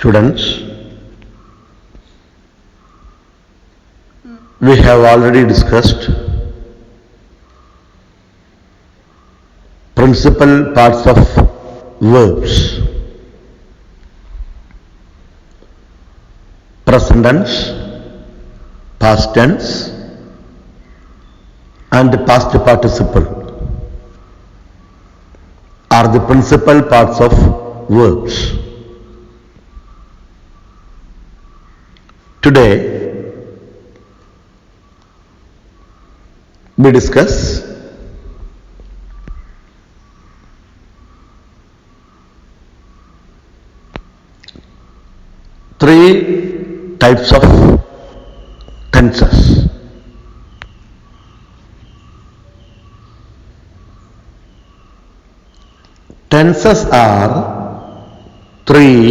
Students, we have already discussed principal parts of verbs: present tense, past tense, and past participle are the principal parts of verbs. Today we discuss three types of tenses. Tenses are three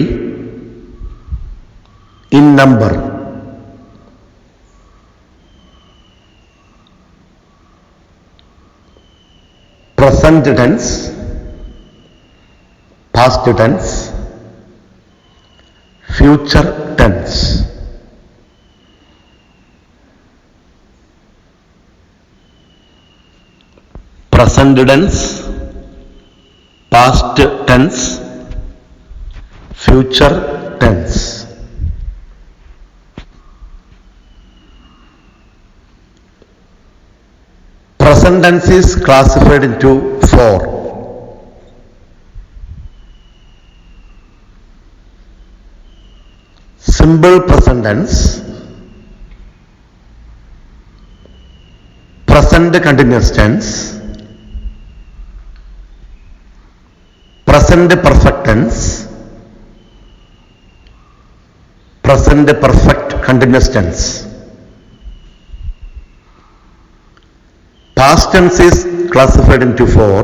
in number. Present tense, past tense, future tense. Present tense, past tense, future tense. Present tense is classified into four. Simple present tense, present continuous tense, present perfect tense, present perfect continuous tense. Past tense is classified into four.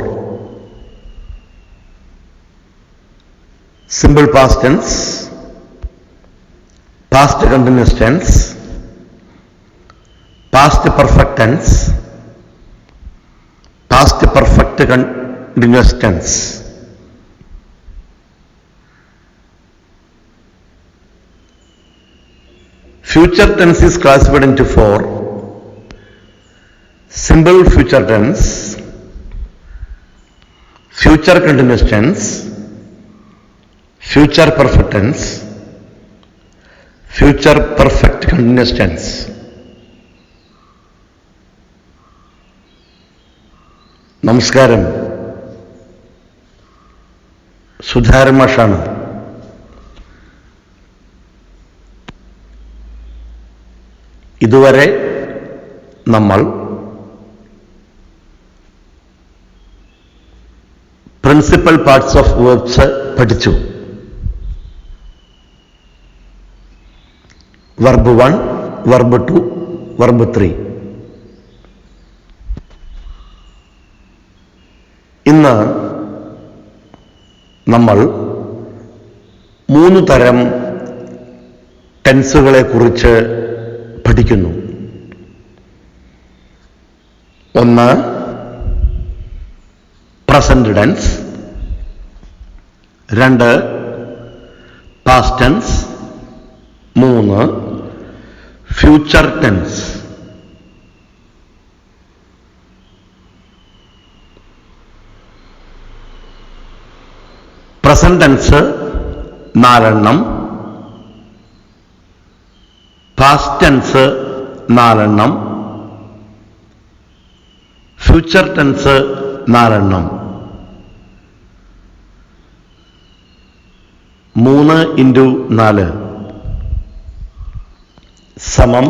Simple past tense, past continuous tense, past perfect tense, past perfect continuous tense. Future tense is classified into four. Simple future tense, future continuous tense, future perfect tense, future perfect continuous tense. നമസ്കാരം, സുധാരൻ മാഷാണ്. ഇതുവരെ നമ്മൾ principal parts of verbs പഠിച്ചു. Verb 1, verb 2, verb 3. ഇന്ന് നമ്മൾ 3 തരം ടെൻസുകളെ കുറിച്ച് പഠിക്കുന്നു. ഒന്ന് present tense, 2 past tense, 3 future tense. Present tense 4 past tense 4, future tense 4. 3 × 4 സമം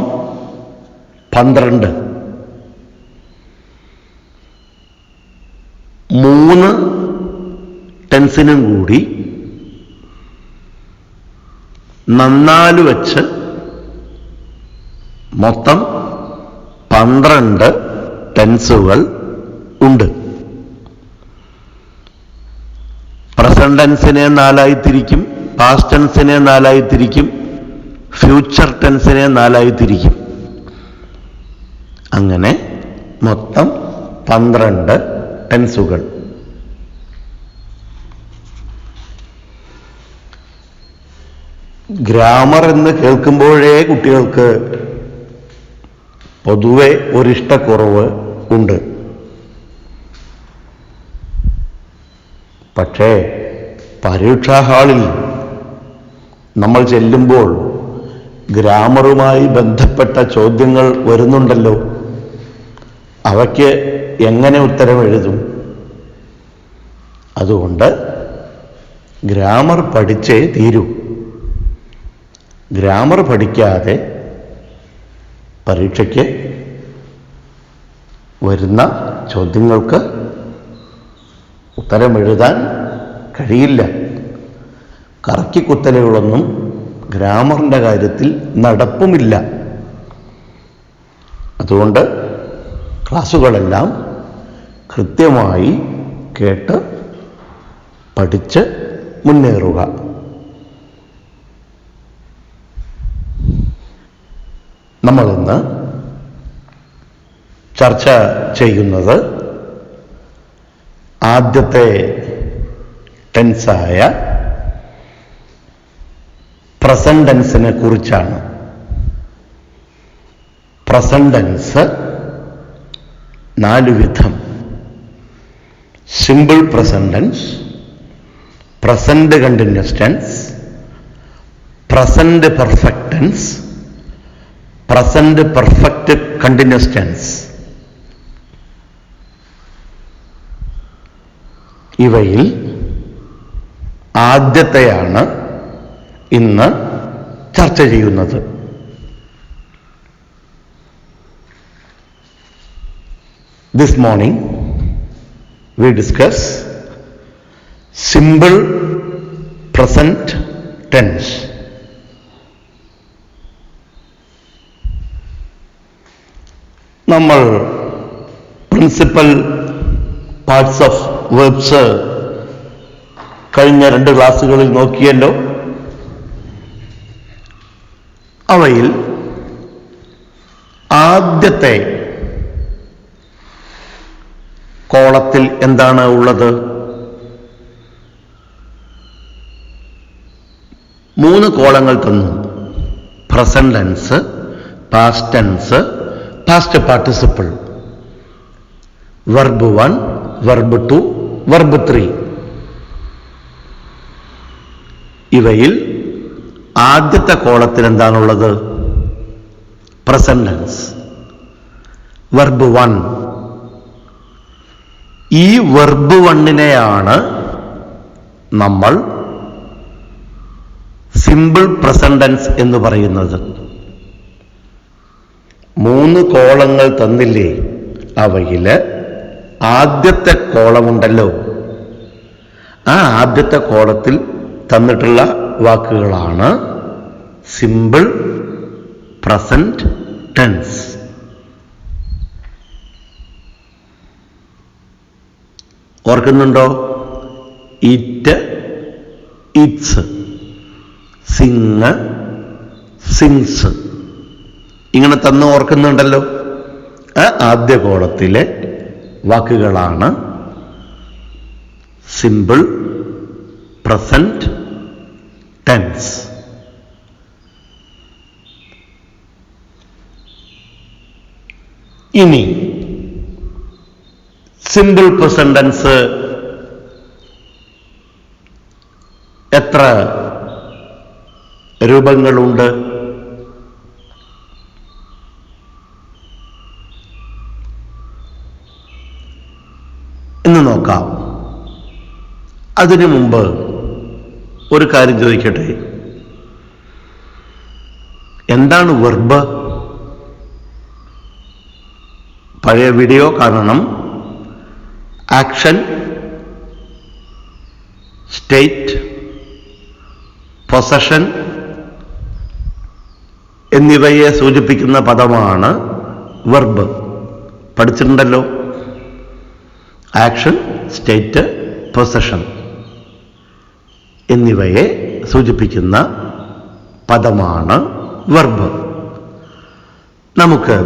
12. 3 ടെൻസിനും കൂടി 4 വെച്ച് മൊത്തം 12 ടെൻസുകൾ ഉണ്ട്. പ്രസന്റ് ടെൻസിനെ 4 തിരിക്കും, പാസ്റ്റ് ടെൻസിനെ 4 തിരിക്കും, ഫ്യൂച്ചർ ടെൻസിനെ 4 തിരിക്കും. അങ്ങനെ മൊത്തം 12 ടെൻസുകൾ. ഗ്രാമർ എന്ന് കേൾക്കുമ്പോഴേ കുട്ടികൾക്ക് പൊതുവെ ഒരിഷ്ടക്കുറവ് ഉണ്ട്. പക്ഷേ പരീക്ഷാ ഹാളിൽ നമ്മൾ ചെല്ലുമ്പോൾ ഗ്രാമറുമായി ബന്ധപ്പെട്ട ചോദ്യങ്ങൾ വരുന്നുണ്ടല്ലോ. അവയ്ക്ക് എങ്ങനെ ഉത്തരം എഴുതും? അതുകൊണ്ട് ഗ്രാമർ പഠിച്ചേ തീരൂ. ഗ്രാമർ പഠിക്കാതെ പരീക്ഷയ്ക്ക് വരുന്ന ചോദ്യങ്ങൾക്ക് ഉത്തരമെഴുതാൻ കഴിയില്ല. കറക്കിക്കുത്തലുകളൊന്നും ഗ്രാമറിൻ്റെ കാര്യത്തിൽ നടപ്പുമില്ല. അതുകൊണ്ട് ക്ലാസ്സുകളെല്ലാം കൃത്യമായി കേട്ട് പഠിച്ച് മുന്നേറുക. നമ്മളിന്ന് ചർച്ച ചെയ്യുന്നത് ആദ്യത്തെ ടെൻസായ പ്രസന്റ് ടെൻസിനെ കുറിച്ചാണ്. പ്രസന്റ് ടെൻസ് 4 വിധം: simple present tense, present continuous tense, present perfect tense, present perfect continuous tense. ഇവയിൽ ആദ്യത്തെയാണ് ഇന്ന് ചർച്ച ചെയ്യുന്നത്. This morning we discuss simple present tense. നമ്മൾ പ്രിൻസിപ്പൽ പാർട്സ് ഓഫ് വെർബ്സ് കഴിഞ്ഞ 2 ക്ലാസ്സുകളിൽ നോക്കിയല്ലോ. അവയിൽ ആദ്യത്തെ കോളത്തിൽ എന്താണ് ഉള്ളത്? 3 കോളങ്ങൾ തന്നു. Present tense, past tense, past participle, verb 1, verb 2, verb 3. ഇവയിൽ ആദ്യത്തെ കോളത്തിൽ എന്താണുള്ളത്? Present tense, verb 1. ഈ വെർബ് 1-നെയാണ് നമ്മൾ സിമ്പിൾ പ്രസന്റ് ടെൻസ് എന്ന് പറയുന്നത്. 3 കോളങ്ങൾ തന്നില്ലേ? അവയില് ആദ്യത്തെ കോളമുണ്ടല്ലോ, ആ ആദ്യത്തെ കോളത്തിൽ തന്നിട്ടുള്ള വാക്കുകളാണ് സിമ്പിൾ പ്രസന്റ് ടെൻസ്. ഓർക്കുന്നുണ്ടോ? ഇറ്റ്, ഇറ്റ്സ്, സിങ്, സിങ്സ്, ഇങ്ങനെ തന്ന് ഓർക്കുന്നുണ്ടല്ലോ. ആ ആദ്യ കോളത്തിലെ വാക്കുകളാണ് സിമ്പിൾ പ്രസന്റ് ടെൻസ്. ഇനി സിമ്പിൾ പ്രസന്റ് ടെൻസ് എത്ര രൂപങ്ങളുണ്ട്? എന്ന് നോക്കാം. അതിനു മുമ്പ് ഒരു കാര്യം ചോദിക്കട്ടെ. എന്താണ് വെർബ്? പഴയ വീഡിയോ കാണണം. ആക്ഷൻ, സ്റ്റേറ്റ്, പൊസഷൻ എന്നിവയെ സൂചിപ്പിക്കുന്ന പദമാണ് വെർബ്. പഠിച്ചിട്ടുണ്ടല്ലോ. ആക്ഷൻ, സ്റ്റേറ്റ്, പൊസഷൻ എന്നിവയെ സൂചിപ്പിക്കുന്ന പദമാണ് വെർബ്. നമുക്ക്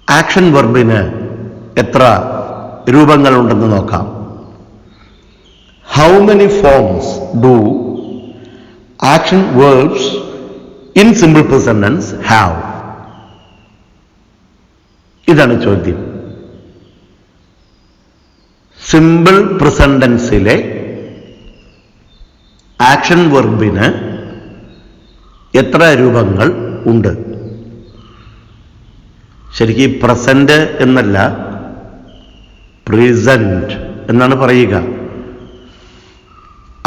ആക്ഷൻ വെർബിന് എത്ര രൂപങ്ങളുണ്ടെന്ന് നോക്കാം. How many forms do action verbs in simple present tense have? ഇതാണ് ചോദ്യം. സിമ്പിൾ പ്രസന്റ് ടെൻസിലെ ആക്ഷൻ വെർബിന് എത്ര രൂപങ്ങൾ ഉണ്ട്? ശരിക്കും പ്രസന്റ് എന്നല്ല, പ്രസന്റ് എന്നാണ് പറയുക.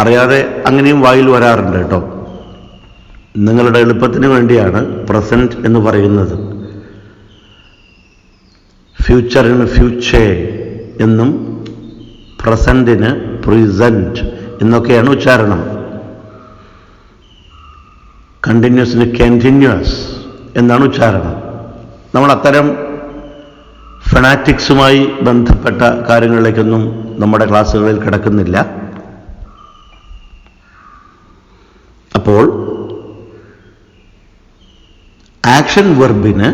അറിയാതെ അങ്ങനെയും വായിൽ വരാറുണ്ട് കേട്ടോ. നിങ്ങളുടെ എളുപ്പത്തിന് വേണ്ടിയാണ് പ്രസന്റ് എന്ന് പറയുന്നത്. ഫ്യൂച്ചറിന് ഫ്യൂച്ചർ എന്നും പ്രസന്റിന് പ്രസന്റ് എന്നൊക്കെയാണ് ഉച്ചാരണം. കണ്ടിന്യൂസിന് കണ്ടിന്യൂസ് എന്നാണ് ഉച്ചാരണം. നമ്മൾ അത്തരം ഫണാറ്റിക്സുമായി ബന്ധപ്പെട്ട കാര്യങ്ങളിലേക്കൊന്നും നമ്മുടെ ക്ലാസ്സുകളിൽ കിടക്കുന്നില്ല. അപ്പോൾ ആക്ഷൻ വെർബിന്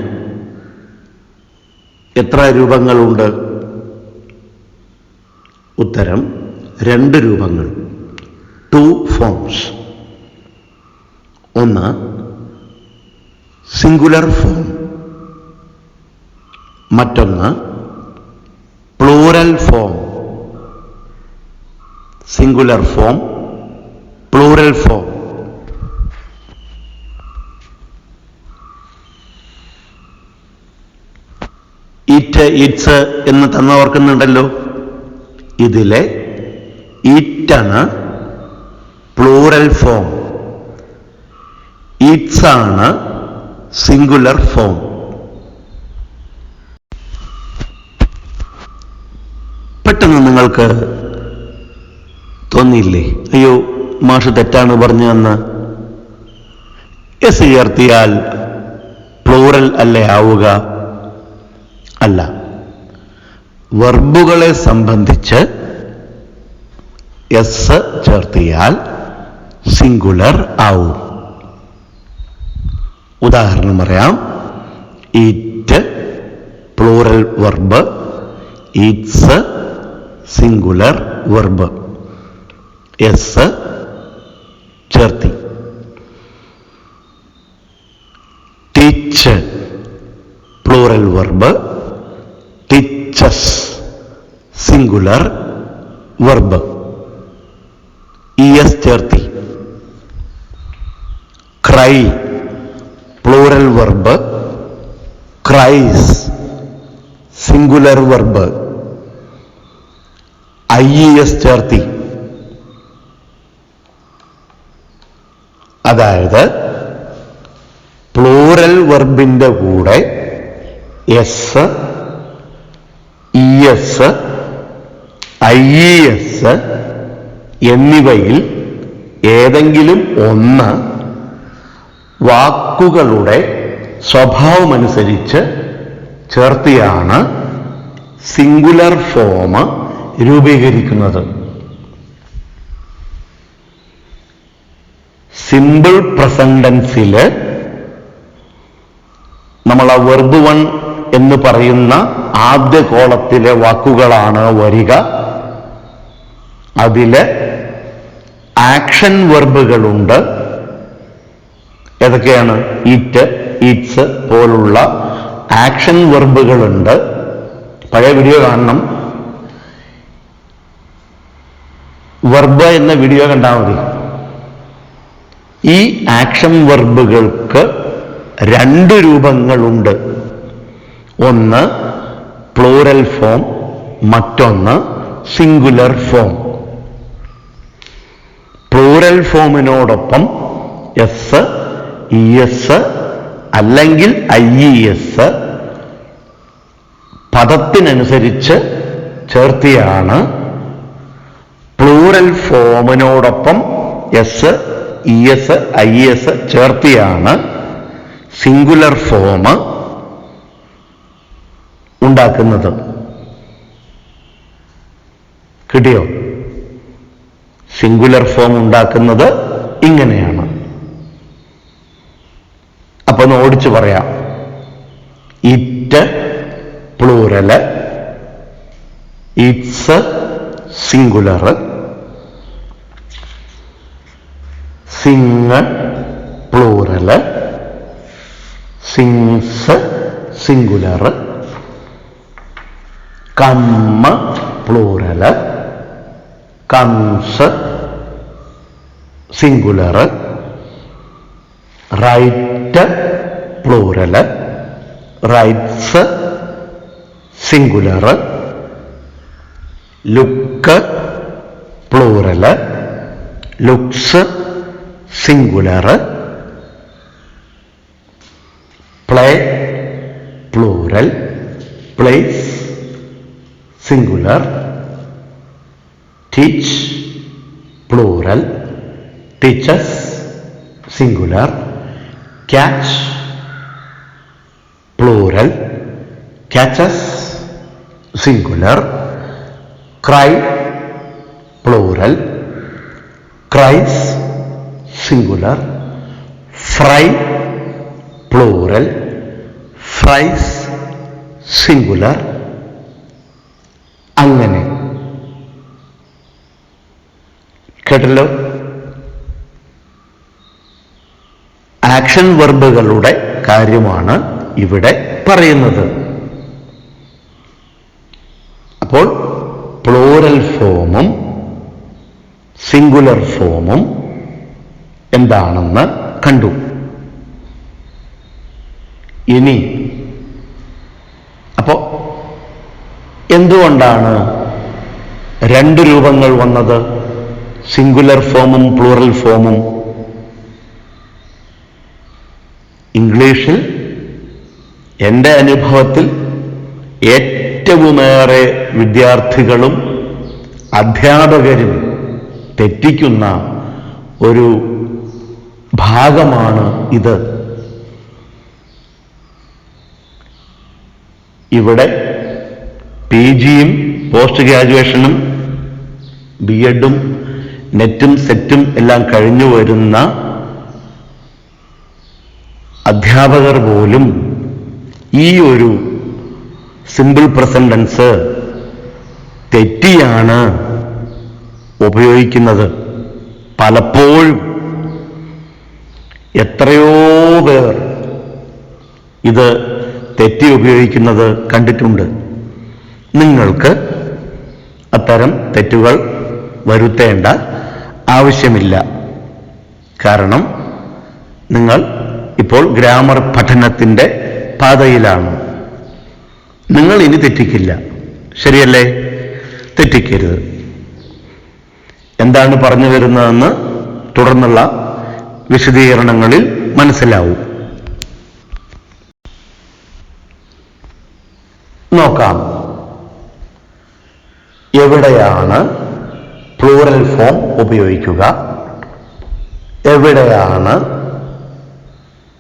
എത്ര രൂപങ്ങളുണ്ട്? ഉത്തരം 2 രൂപങ്ങൾ, 2 ഫോംസ്. ഒന്ന് സിംഗുലർ ഫോം, മറ്റൊന്ന് plural form. Singular form, plural form. It, it's എന്ന് തന്നോർക്കുന്നുണ്ടല്ലോ. ഇതിലെ ഇറ്റാണ് പ്ലൂറൽ ഫോം, ഇറ്റ്സ് ആണ് സിംഗുലർ ഫോം. പെട്ടെന്ന് നിങ്ങൾക്ക് തോന്നിയില്ലേ, അയ്യോ മാഷ് തെറ്റാണ് പറഞ്ഞതെന്ന്? എസ് ചേർത്തിയാൽ പ്ലൂറൽ അല്ലേ ആവുക? അല്ല, വെർബുകളെ സംബന്ധിച്ച് എസ് ചേർത്തിയാൽ സിംഗുലർ ആവും. ഉദാഹരണം പറയാം. Eat plural verb, eats singular verb, S ചേർത്തി. Teach plural verb, teaches singular verb, E S ചേർത്തി. Cry plural verb, cries singular verb, I E S ചേർത്തി. അതായത് പ്ലൂറൽ വെർബിന്റെ കൂടെ എസ്, ഇഎസ്, ഐഇഎസ് എന്നിവയിൽ ഏതെങ്കിലും ഒന്ന് വാക്കുകളുടെ സ്വഭാവമനുസരിച്ച് ചേർത്തിയാണ് സിംഗുലർ ഫോം രൂപീകരിക്കുന്നത്. സിമ്പിൾ പ്രസന്റ് ടെൻസില് നമ്മൾ ആ വെർബ് 1 എന്ന് പറയുന്ന ആദ്യ കോളത്തിലെ വാക്കുകളാണ് വരിക. അതില് ആക്ഷൻ വെർബുകളുണ്ട്. ഏതൊക്കെയാണ്? ഇറ്റ്, ഇറ്റ്സ് പോലുള്ള ആക്ഷൻ വെർബുകളുണ്ട്. പഴയ വീഡിയോ കാണണം. വെർബ് എന്ന വീഡിയോ കണ്ടാൽ മതി. ഈ ആക്ഷൻ വെർബുകൾക്ക് 2 രൂപങ്ങളുണ്ട്. ഒന്ന് പ്ലൂറൽ ഫോം, മറ്റൊന്ന് സിംഗുലർ ഫോം. പ്ലൂറൽ ഫോമിനോടൊപ്പം എസ്, ഇഎസ് അല്ലെങ്കിൽ ഐഇഎസ് പദത്തിനനുസരിച്ച് ചേർത്തിയാണ്, പ്ലൂറൽ ഫോമിനോടൊപ്പം എസ്, ഇഎസ്, ഐഎസ് ചേർത്തിയാണ് സിംഗുലർ ഫോം ഉണ്ടാക്കുന്നത്. കിട്ടിയോ? സിംഗുലർ ഫോം ഉണ്ടാക്കുന്നത് ഇങ്ങനെയാണ്. അപ്പൊ ഒന്ന് ഓടിച്ചു പറയാം. Eat plural, eats singular, singular sing plural, sings singular, come plural, comes singular, write plural, writes singular, look plural, looks singular, play plural, plays singular, teach plural, teaches singular, catch plural, catches singular, cry plural, cries singular, fry plural, fries singular. അങ്ങനെ കേട്ടല്ലോ. Action വെർബുകളുടെ കാര്യമാണ് ഇവിടെ പറയുന്നത്. അപ്പോൾ plural ഫോമും singular ഫോമും എന്താണെന്ന് കണ്ടു. ഇനി അപ്പോ എന്തുകൊണ്ടാണ് രണ്ട് രൂപങ്ങൾ വന്നത്, സിംഗുലർ ഫോമും പ്ലൂറൽ ഫോമും? ഇംഗ്ലീഷിൽ എൻ്റെ അനുഭവത്തിൽ ഏറ്റവുമേറെ വിദ്യാർത്ഥികളും അധ്യാപകരും തെറ്റിക്കുന്ന ഒരു ഭാഗമാണ് ഇത്. ഇവിടെ PGയും പോസ്റ്റ് ഗ്രാജുവേഷനും BEdും നെറ്റും സെറ്റും എല്ലാം കഴിഞ്ഞു വരുന്ന അധ്യാപകർ പോലും ഈ ഒരു സിമ്പിൾ പ്രസന്റ് ടെൻസ് തെറ്റിയാണ് ഉപയോഗിക്കുന്നത്. പലപ്പോഴും എത്രയോ പേർ ഇത് തെറ്റി ഉപയോഗിക്കുന്നത് കണ്ടിട്ടുണ്ട്. നിങ്ങൾക്ക് അത്തരം തെറ്റുകൾ വരുത്തേണ്ട ആവശ്യമില്ല. കാരണം നിങ്ങൾ ഇപ്പോൾ ഗ്രാമർ പഠനത്തിൻ്റെ പാതയിലാണ്. നിങ്ങൾ ഇനി തെറ്റിക്കില്ല. ശരിയല്ലേ? തെറ്റിക്കരുത്. എന്താണ് പറഞ്ഞു വരുന്നതെന്ന് തുടർന്നുള്ള വിശദീകരണങ്ങളിൽ മനസ്സിലാവും. നോക്കാം. എവിടെയാണ് പ്ലൂറൽ ഫോം ഉപയോഗിക്കുക, എവിടെയാണ്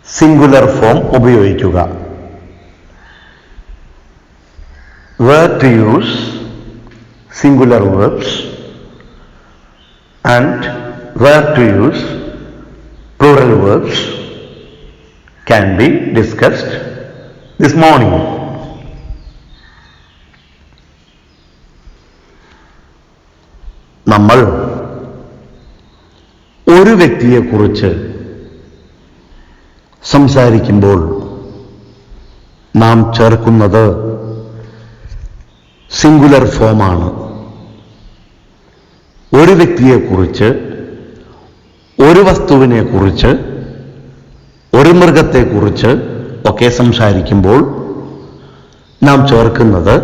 സിംഗുലർ ഫോം ഉപയോഗിക്കുക? Where to use singular verbs and where to use plural verbs can be discussed this morning. നമ്മൾ ഒരു വ്യക്തിയെക്കുറിച്ച് സംസാരിക്കുമ്പോൾ നാം ചേർക്കുന്നത് സിംഗുലർ ഫോമാണ്. ഒരു വ്യക്തിയെക്കുറിച്ച്, ഒരു വസ്തുവിനെക്കുറിച്ച്, ഒരു മൃഗത്തെക്കുറിച്ച് ഒക്കെ സംസാരിക്കുമ്പോൾ നാം ചേർക്കുന്നത്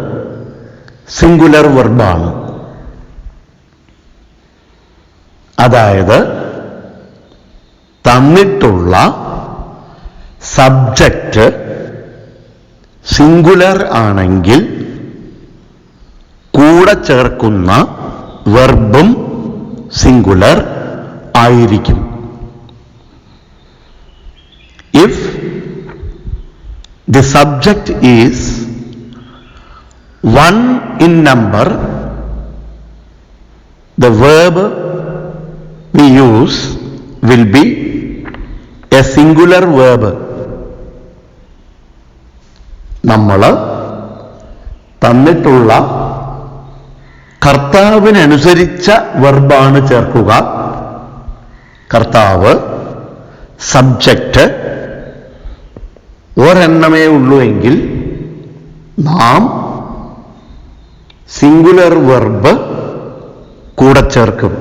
സിംഗുലർ വെർബാണ്. അതായത് തന്നിട്ടുള്ള സബ്ജക്റ്റ് സിംഗുലർ ആണെങ്കിൽ കൂടെ ചേർക്കുന്ന വെർബും സിംഗുലർ ആയിരിക്കും. If the subject is one in number, the verb we use will be a singular verb. നമ്മൾ തന്നിട്ടുള്ള കർത്താവിനനുസരിച്ച വെർബാണ് ചേർക്കുക. കർത്താവ് സബ്ജക്റ്റ് ഒരെണ്ണമേ ഉള്ളൂ എങ്കിൽ നാം സിംഗുലർ വെർബ് കൂടെ ചേർക്കും.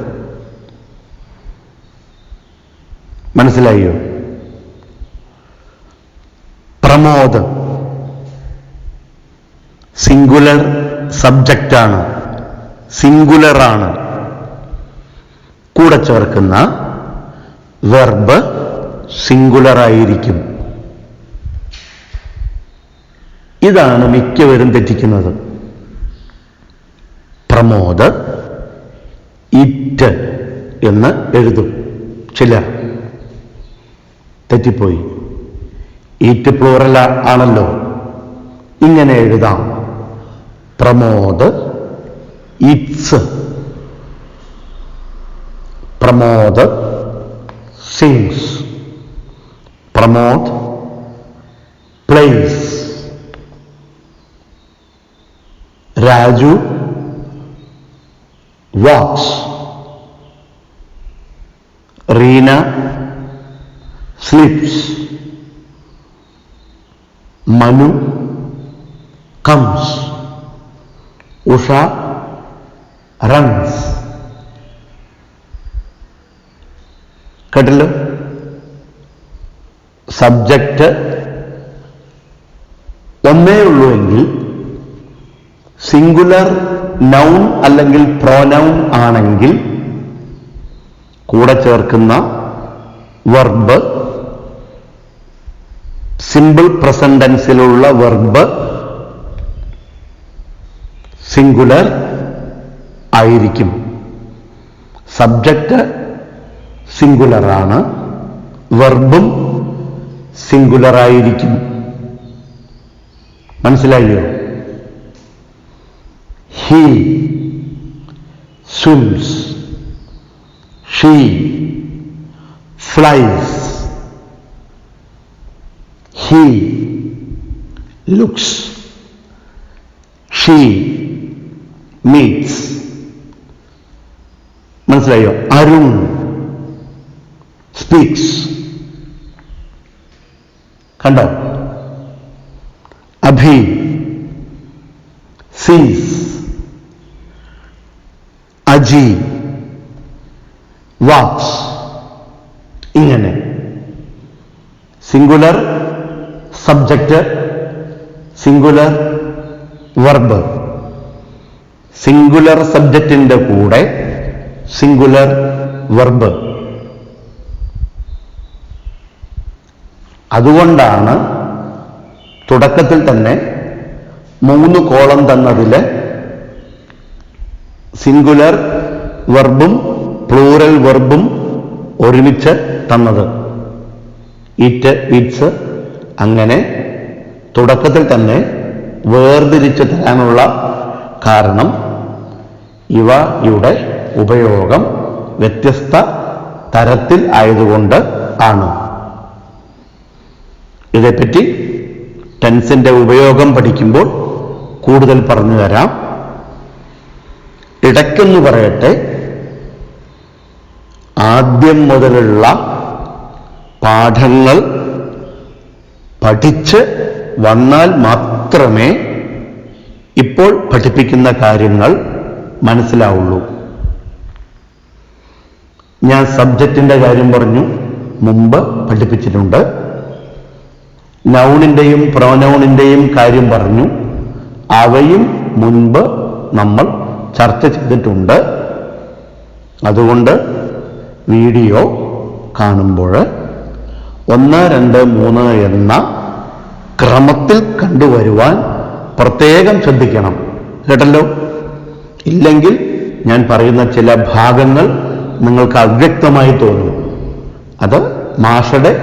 മനസ്സിലായോ? പ്രമോദ് സിംഗുലർ സബ്ജക്റ്റാണ്, സിംഗുലറാണ്. കൂടെ ചേർക്കുന്ന വെർബ് സിംഗുലർ ആയിരിക്കും. ഇതാണ് മിക്കവരും തെറ്റിക്കുന്നത്. പ്രമോദ് ഇറ്റ് എന്ന് എഴുതും ചിലർ. തെറ്റിപ്പോയി. ഇറ്റ് പ്ലൂറൽ ആണല്ലോ. ഇങ്ങനെ എഴുതാം: Pramod eats. Pramod sings. Pramod plays. Raju walks. Reena sleeps. Manu comes. Usha runs. കേട്ടല്ലോ? സബ്ജക്റ്റ് ഒന്നേ ഉള്ളൂ എങ്കിൽ സിംഗുലർ നൗൺ അല്ലെങ്കിൽ പ്രോനൗൺ ആണെങ്കിൽ കൂടെ ചേർക്കുന്ന വെർബ് സിമ്പിൾ പ്രസന്റ് ടെൻസിലുള്ള വെർബ് സിംഗുലർ ആയിരിക്കും. സബ്ജക്റ്റ് സിംഗുലറാണ്, വെർബും സിംഗുലർ ആയിരിക്കും. മനസ്സിലായോ? He swims. She flies. He looks. She meets. മനസ്സിലായോ? അരുൺ സ്പീക്സ്. കണ്ടോ? അഭി sees. അജി വാക്സ്. ഇങ്ങനെ singular subject, singular verb. Singular സബ്ജക്റ്റിന്റെ കൂടെ സിംഗുലർ വെർബ്. അതുകൊണ്ടാണ് തുടക്കത്തിൽ തന്നെ 3 കോളം തന്നതില് സിംഗുലർ വെർബും പ്ലൂറൽ വെർബും ഒരുമിച്ച് തന്നത്. Eat, eats. അങ്ങനെ തുടക്കത്തിൽ തന്നെ വേർതിരിച്ച് തരാനുള്ള കാരണം ഇവയുടെ ഉപയോഗം വ്യത്യസ്ത തരത്തിൽ ആയതുകൊണ്ട് ആണ്. ഇതേപ്പറ്റി ടെൻസിന്റെ ഉപയോഗം പഠിക്കുമ്പോൾ കൂടുതൽ പറഞ്ഞു തരാം. ഇടയ്ക്കെന്ന് പറയട്ടെ, ആദ്യം മുതലുള്ള പാഠങ്ങൾ പഠിച്ച് വന്നാൽ മാത്രമേ ഇപ്പോൾ പഠിപ്പിക്കുന്ന കാര്യങ്ങൾ മനസ്സിലാവുള്ളൂ. ഞാൻ സബ്ജക്റ്റിന്റെ കാര്യം പറഞ്ഞു, മുമ്പ് പഠിപ്പിച്ചിട്ടുണ്ട്. നൗണിന്റെയും പ്രോനൗണിന്റെയും കാര്യം പറഞ്ഞു, അവയും മുൻപ് നമ്മൾ ചർച്ച ചെയ്തിട്ടുണ്ട്. അതുകൊണ്ട് വീഡിയോ കാണുമ്പോൾ 1, 2, 3 എന്ന ക്രമത്തിൽ കണ്ടുവരുവാൻ പ്രത്യേകം ശ്രദ്ധിക്കണം. കേട്ടല്ലോ? ഇല്ലെങ്കിൽ ഞാൻ പറയുന്ന ചില ഭാഗങ്ങൾ നിങ്ങൾക്ക് അവ്യക്തമായി തോന്നും. അത് മാഷയുടെ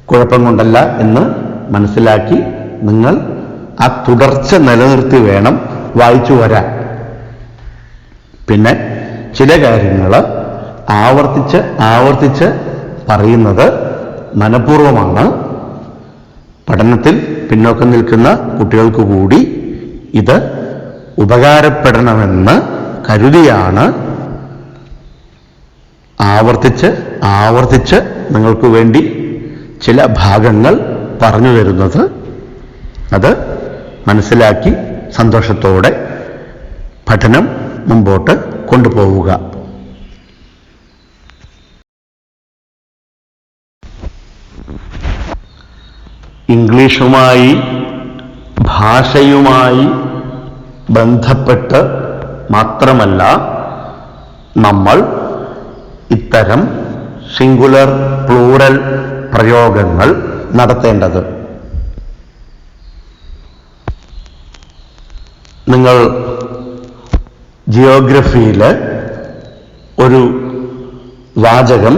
കുഴപ്പം കൊണ്ടല്ല എന്ന് മനസ്സിലാക്കി നിങ്ങൾ ആ തുടർച്ച നിലനിർത്തി വേണം വായിച്ചു വരാൻ. പിന്നെ ചില കാര്യങ്ങൾ ആവർത്തിച്ച് പറയുന്നത് മനഃപൂർവമാണ്. പഠനത്തിൽ പിന്നോക്കം നിൽക്കുന്ന കുട്ടികൾക്ക് കൂടി ഇത് ഉപകാരപ്പെടണമെന്ന് കരുതിയാണ് ആവർത്തിച്ച് ആവർത്തിച്ച് നിങ്ങൾക്ക് വേണ്ടി ചില ഭാഗങ്ങൾ പറഞ്ഞു തരുന്നത്. അത് മനസ്സിലാക്കി സന്തോഷത്തോടെ പഠനം മുമ്പോട്ട് കൊണ്ടുപോവുക. ഇംഗ്ലീഷുമായി, ഭാഷയുമായി ബന്ധപ്പെട്ട് മാത്രമല്ല നമ്മൾ ഇത്തരം സിംഗുലർ പ്ലൂറൽ പ്രയോഗങ്ങൾ നടത്തേണ്ടത്. നിങ്ങൾ ജിയോഗ്രഫിയിൽ ഒരു വാചകം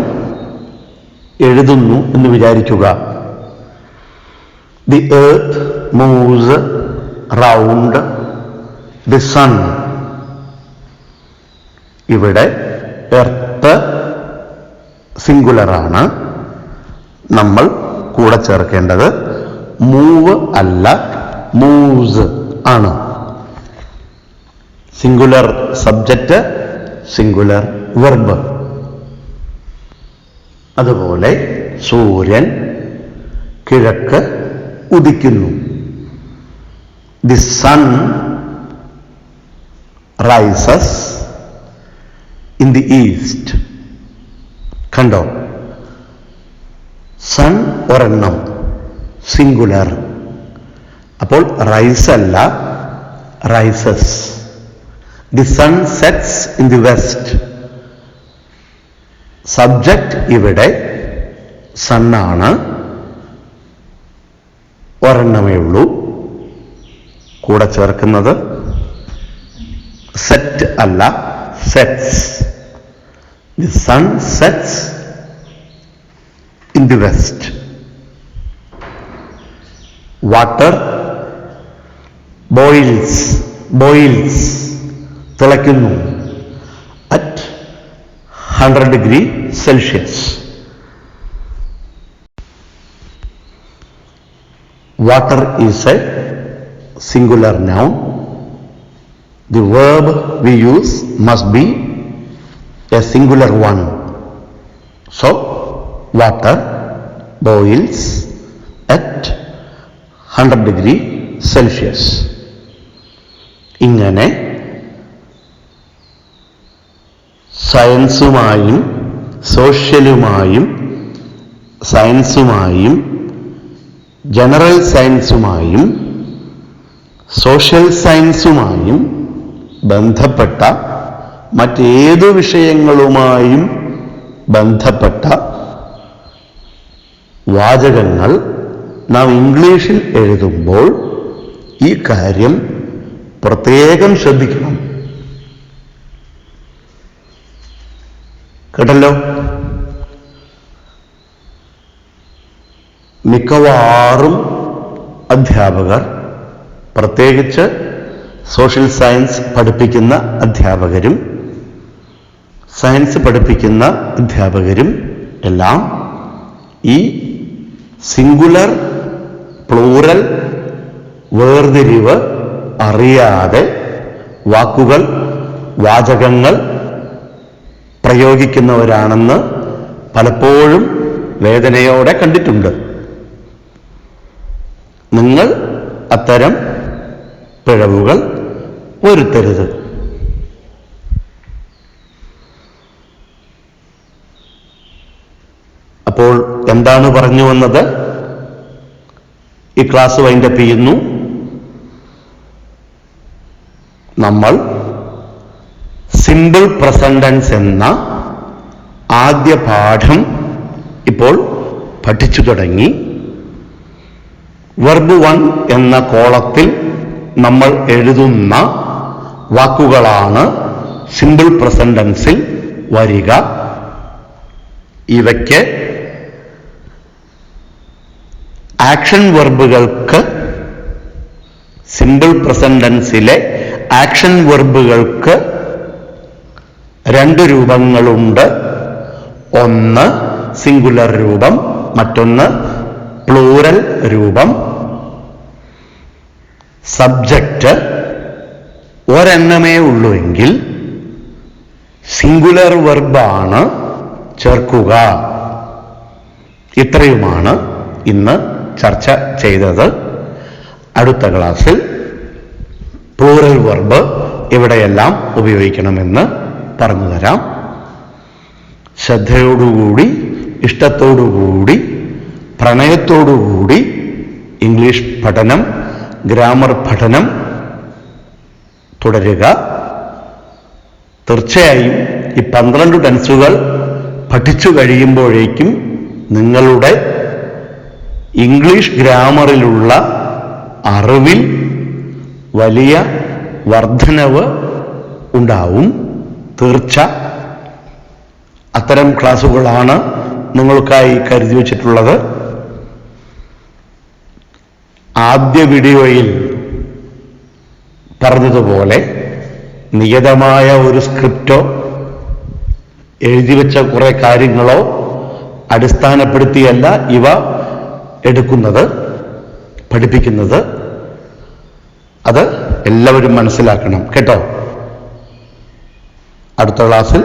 എഴുതുന്നു എന്ന് വിചാരിക്കുക. The earth moves round the sun. ഇവിടെ എർത്ത് സിംഗുലറാണ്. നമ്മൾ കൂടെ ചേർക്കേണ്ടത് മൂവ് അല്ല, മൂവ്സ് ആണ്. Singular subject, singular verb. അതുപോലെ സൂര്യൻ കിഴക്ക് ഉദിക്കുന്നു. The sun rises in the east. കണ്ടോ? സൺ ഒരെണ്ണം, സിംഗുലർ. അപ്പോൾ റൈസ് അല്ല, rises. The sun sets in the west. Subject ഇവിടെ സണ്ണാണ്, ഒരെണ്ണമേ ഉള്ളൂ. കൂടെ ചേർക്കുന്നത് സെറ്റ് അല്ല, sets. The sun sets in the west. Water boils, boils തിളയ്ക്കുന്നു at 100 degree Celsius. Water is a singular noun. The verb we use must be a singular one. So, water boils at 100 degree Celsius. ഇങ്ങനെ സയൻസുമായും സോഷ്യലുമായും സയൻസുമായും general സയൻസുമായും social സയൻസുമായും ബന്ധപ്പെട്ട മറ്റേതു വിഷയങ്ങളുമായും ബന്ധപ്പെട്ട വാചകങ്ങൾ നാം ഇംഗ്ലീഷിൽ എഴുതുമ്പോൾ ഈ കാര്യം പ്രത്യേകം ശ്രദ്ധിക്കണം. കേട്ടല്ലോ? മിക്കവാറും അധ്യാപകർ, പ്രത്യേകിച്ച് സോഷ്യൽ സയൻസ് പഠിപ്പിക്കുന്ന അധ്യാപകരും സയൻസ് പഠിപ്പിക്കുന്ന അധ്യാപകരും എല്ലാം ഈ സിംഗുലർ പ്ലൂറൽ വേർതിരിവ് അറിയാതെ വാക്കുകൾ, വാചകങ്ങൾ പ്രയോഗിക്കുന്നവരാണെന്ന് പലപ്പോഴും വേദനയോടെ കണ്ടിട്ടുണ്ട്. നിങ്ങൾ അത്തരം പിഴവുകൾ വരുത്തരുത്. അപ്പോൾ എന്താണ് പറഞ്ഞു വന്നത്? ഈ ക്ലാസ് വൈൻഡപ്പ് ചെയ്യുന്നു. നമ്മൾ സിമ്പിൾ പ്രസന്റ് ടെൻസ് എന്ന ആദ്യ പാഠം ഇപ്പോൾ പഠിച്ചു തുടങ്ങി. വെർബ് 1 എന്ന കോളത്തിൽ നമ്മൾ എഴുതുന്ന വാക്കുകളാണ് സിമ്പിൾ പ്രസന്റ് ടെൻസിൽ വരിക. ഇവയ്ക്ക് ആക്ഷൻ വെർബുകൾക്ക്, സിമ്പിൾ പ്രസന്റ് ടെൻസിലെ ആക്ഷൻ വെർബുകൾക്ക് 2 രൂപങ്ങളുണ്ട്. ഒന്ന് സിംഗുലർ രൂപം, മറ്റൊന്ന് പ്ലൂറൽ രൂപം. സബ്ജക്റ്റ് ഒരെണ്ണമേ ഉള്ളൂവെങ്കിൽ സിംഗുലർ വെർബാണ് ചേർക്കുക. ഇത്രയുമാണ് ഇന്ന് ചർച്ച ചെയ്തത്. അടുത്ത ക്ലാസ്സിൽ പ്ലൂറൽ വെർബ് എവിടെയെല്ലാം ഉപയോഗിക്കണമെന്ന് പറഞ്ഞു തരാം. ശ്രദ്ധയോടുകൂടി, ഇഷ്ടത്തോടുകൂടി, പ്രണയത്തോടുകൂടി ഇംഗ്ലീഷ് പഠനം, ഗ്രാമർ പഠനം തുടരുക. തീർച്ചയായും ഈ 12 ടെൻസുകൾ പഠിച്ചു കഴിയുമ്പോഴേക്കും നിങ്ങളുടെ ഇംഗ്ലീഷ് ഗ്രാമറിലുള്ള അറിവിൽ വലിയ വർധനവ് ഉണ്ടാവും. തീർച്ച. അത്തരം ക്ലാസുകളാണ് നിങ്ങൾക്കായി കരുതി വച്ചിട്ടുള്ളത്. ആദ്യ വീഡിയോയിൽ പറഞ്ഞതുപോലെ നിയതമായ ഒരു സ്ക്രിപ്റ്റോ എഴുതി വെച്ച കുറെ കാര്യങ്ങളോ അടിസ്ഥാനപ്പെടുത്തിയല്ല ഇവ എടുക്കുന്നത്, പഠിപ്പിക്കുന്നത്. അത് എല്ലാവരും മനസ്സിലാക്കണം കേട്ടോ. അടുത്ത ക്ലാസ്സിൽ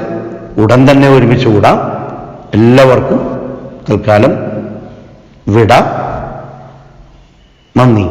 ഉടൻ തന്നെ ഒരുമിച്ച് കൂടാം. എല്ലാവർക്കും തൽക്കാലം വിടാം. നന്ദി.